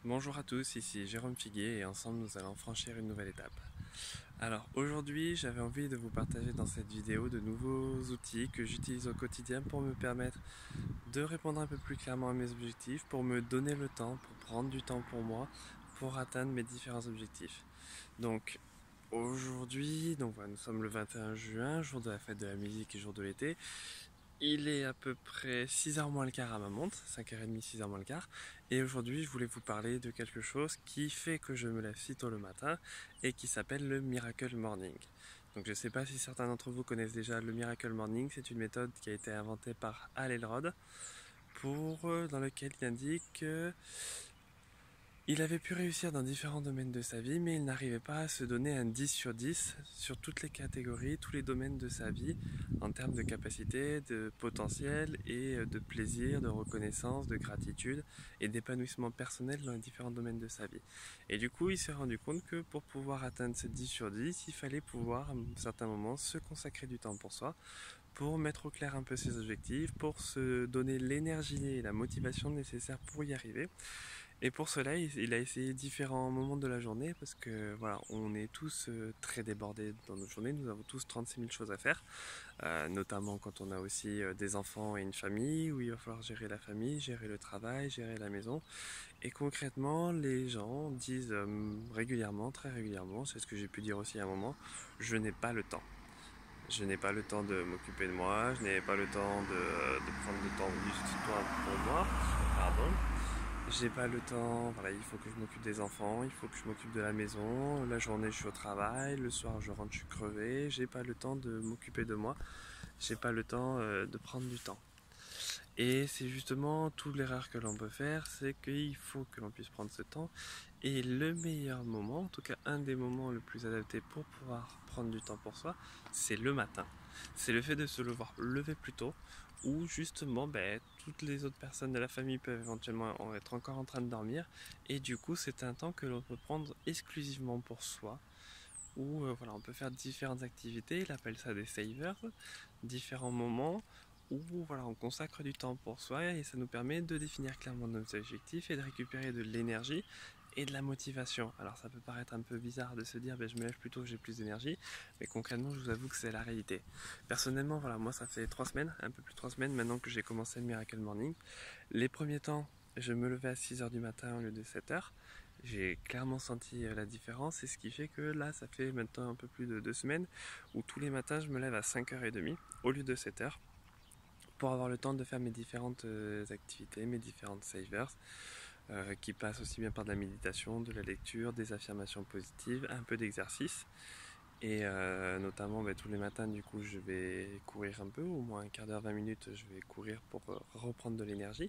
Bonjour à tous, ici Jérôme Figuier et ensemble nous allons franchir une nouvelle étape. Alors aujourd'hui j'avais envie de vous partager dans cette vidéo de nouveaux outils que j'utilise au quotidien pour me permettre de répondre un peu plus clairement à mes objectifs, pour me donner le temps, pour prendre du temps pour moi, pour atteindre mes différents objectifs. Donc aujourd'hui, voilà, nous sommes le 21 juin, jour de la fête de la musique et jour de l'été. Il est à peu près 6h moins le quart à ma montre, 5h30, 6h moins le quart. Et aujourd'hui, je voulais vous parler de quelque chose qui fait que je me lève si tôt le matin et qui s'appelle le Miracle Morning. Donc je ne sais pas si certains d'entre vous connaissent déjà le Miracle Morning. C'est une méthode qui a été inventée par Hal Elrod dans lequel il indique que il avait pu réussir dans différents domaines de sa vie, mais il n'arrivait pas à se donner un 10 sur 10 sur toutes les catégories, tous les domaines de sa vie, en termes de capacité, de potentiel et de plaisir, de reconnaissance, de gratitude et d'épanouissement personnel dans les différents domaines de sa vie. Et du coup, il s'est rendu compte que pour pouvoir atteindre ce 10 sur 10, il fallait pouvoir, à un certain moment, se consacrer du temps pour soi, pour mettre au clair un peu ses objectifs, pour se donner l'énergie et la motivation nécessaires pour y arriver. Et pour cela, il a essayé différents moments de la journée parce que voilà, on est tous très débordés dans nos journées. Nous avons tous 36 000 choses à faire, notamment quand on a aussi des enfants et une famille où il va falloir gérer la famille, gérer le travail, gérer la maison. Et concrètement, les gens disent régulièrement, très régulièrement, c'est ce que j'ai pu dire aussi à un moment, je n'ai pas le temps. Je n'ai pas le temps de m'occuper de moi, je n'ai pas le temps de prendre le temps juste toi pour moi, pardon. J'ai pas le temps, voilà, il faut que je m'occupe des enfants, il faut que je m'occupe de la maison, la journée je suis au travail, le soir je rentre, je suis crevé, j'ai pas le temps de m'occuper de moi, j'ai pas le temps de prendre du temps. Et c'est justement toute l'erreur que l'on peut faire, c'est qu'il faut que l'on puisse prendre ce temps. Et le meilleur moment, en tout cas un des moments le plus adapté pour pouvoir prendre du temps pour soi, c'est le matin. C'est le fait de se lever plus tôt, où justement toutes les autres personnes de la famille peuvent éventuellement être encore en train de dormir. Et du coup, c'est un temps que l'on peut prendre exclusivement pour soi, où voilà, on peut faire différentes activités. Il appelle ça des savers, différents moments où voilà, on consacre du temps pour soi et ça nous permet de définir clairement nos objectifs et de récupérer de l'énergie et de la motivation. Alors ça peut paraître un peu bizarre de se dire je me lève plus tôt, j'ai plus d'énergie, mais concrètement je vous avoue que c'est la réalité. Personnellement, voilà, moi ça fait 3 semaines, un peu plus de 3 semaines maintenant que j'ai commencé le Miracle Morning. Les premiers temps, je me levais à 6h du matin au lieu de 7h. J'ai clairement senti la différence et ce qui fait que là ça fait maintenant un peu plus de 2 semaines où tous les matins je me lève à 5h30 au lieu de 7h pour avoir le temps de faire mes différentes activités, mes différentes savers, qui passent aussi bien par de la méditation, de la lecture, des affirmations positives, un peu d'exercice. Et notamment tous les matins, du coup, je vais courir un peu, au moins un quart d'heure, 20 minutes, je vais courir pour reprendre de l'énergie.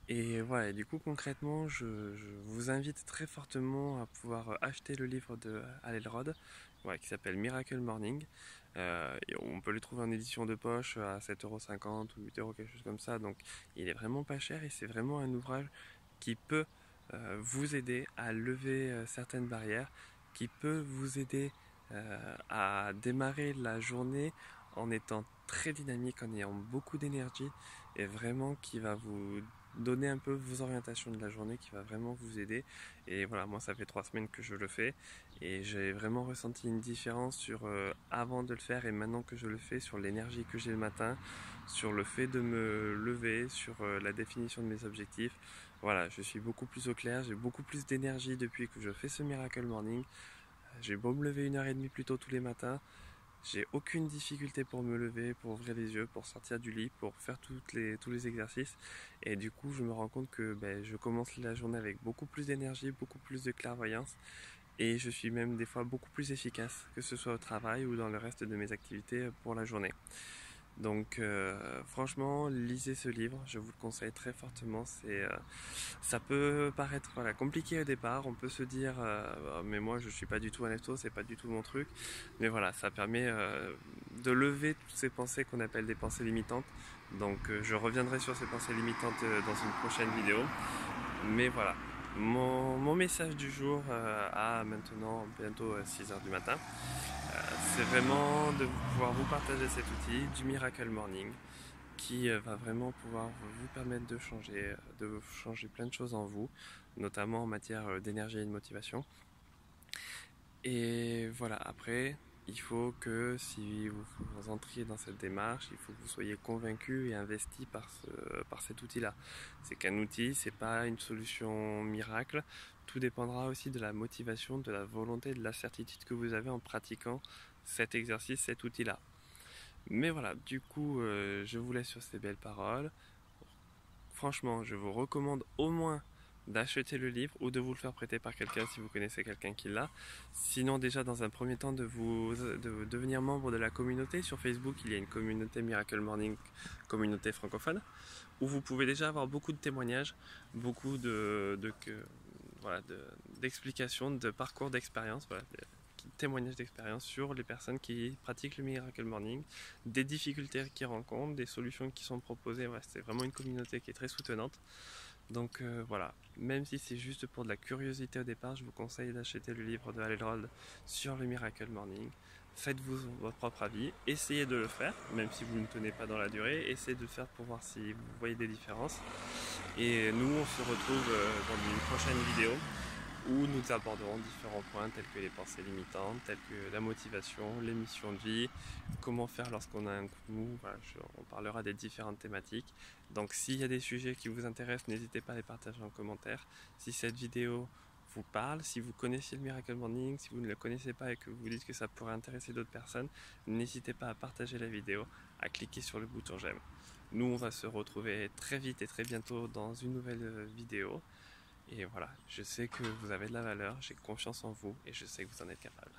Et voilà, et du coup, concrètement, je vous invite très fortement à pouvoir acheter le livre de Hal Elrod, voilà, qui s'appelle Miracle Morning. Et on peut le trouver en édition de poche à 7,50 € ou 8 € quelque chose comme ça. Donc, il est vraiment pas cher et c'est vraiment un ouvrage qui peut vous aider à lever certaines barrières, qui peut vous aider à démarrer la journée en étant très dynamique, en ayant beaucoup d'énergie et vraiment qui va vous donner un peu vos orientations de la journée, qui va vraiment vous aider. Et voilà, moi ça fait 3 semaines que je le fais et j'ai vraiment ressenti une différence sur avant de le faire et maintenant que je le fais, sur l'énergie que j'ai le matin, sur le fait de me lever, sur la définition de mes objectifs. Voilà, je suis beaucoup plus au clair, j'ai beaucoup plus d'énergie depuis que je fais ce Miracle Morning. J'ai beau me lever 1h30 plus tôt tous les matins, j'ai aucune difficulté pour me lever, pour ouvrir les yeux, pour sortir du lit, pour faire tous les exercices. Et du coup, je me rends compte que je commence la journée avec beaucoup plus d'énergie, beaucoup plus de clairvoyance. Et je suis même des fois beaucoup plus efficace, que ce soit au travail ou dans le reste de mes activités pour la journée. Donc franchement, lisez ce livre, je vous le conseille très fortement. Ça peut paraître voilà, compliqué au départ, on peut se dire mais moi je suis pas du tout un lève-tôt, c'est pas du tout mon truc. Mais voilà, ça permet de lever toutes ces pensées qu'on appelle des pensées limitantes. Donc je reviendrai sur ces pensées limitantes dans une prochaine vidéo. Mais voilà, mon message du jour à maintenant bientôt 6h du matin, c'est vraiment de pouvoir vous partager cet outil du Miracle Morning qui va vraiment pouvoir vous permettre de changer plein de choses en vous, notamment en matière d'énergie et de motivation. Et voilà, après, il faut que si vous entriez dans cette démarche, il faut que vous soyez convaincu et investi par cet outil-là. C'est qu'un outil, c'est pas une solution miracle. Tout dépendra aussi de la motivation, de la volonté, de la certitude que vous avez en pratiquant cet exercice, cet outil-là. Mais voilà, du coup, je vous laisse sur ces belles paroles. Franchement, je vous recommande au moins d'acheter le livre ou de vous le faire prêter par quelqu'un si vous connaissez quelqu'un qui l'a. Sinon, déjà dans un premier temps, de devenir membre de la communauté. Sur Facebook, il y a une communauté Miracle Morning, communauté francophone, où vous pouvez déjà avoir beaucoup de témoignages, beaucoup voilà, d'explications, de parcours d'expérience, voilà, témoignages d'expérience sur les personnes qui pratiquent le Miracle Morning, des difficultés qu'ils rencontrent, des solutions qui sont proposées. Ouais, c'est vraiment une communauté qui est très soutenante. Donc voilà, même si c'est juste pour de la curiosité au départ, je vous conseille d'acheter le livre de Harold sur le Miracle Morning. Faites-vous votre propre avis, essayez de le faire, même si vous ne tenez pas dans la durée, essayez de le faire pour voir si vous voyez des différences. Et nous, on se retrouve dans une prochaine vidéo où nous aborderons différents points tels que les pensées limitantes, tels que la motivation, les missions de vie, comment faire lorsqu'on a un coup de mou. Voilà, on parlera des différentes thématiques. Donc s'il y a des sujets qui vous intéressent, n'hésitez pas à les partager en commentaire. Si cette vidéo vous parle, si vous connaissez le Miracle Morning, si vous ne le connaissez pas et que vous dites que ça pourrait intéresser d'autres personnes, n'hésitez pas à partager la vidéo, à cliquer sur le bouton j'aime. Nous, on va se retrouver très vite et très bientôt dans une nouvelle vidéo. Et voilà, je sais que vous avez de la valeur, j'ai confiance en vous et je sais que vous en êtes capable.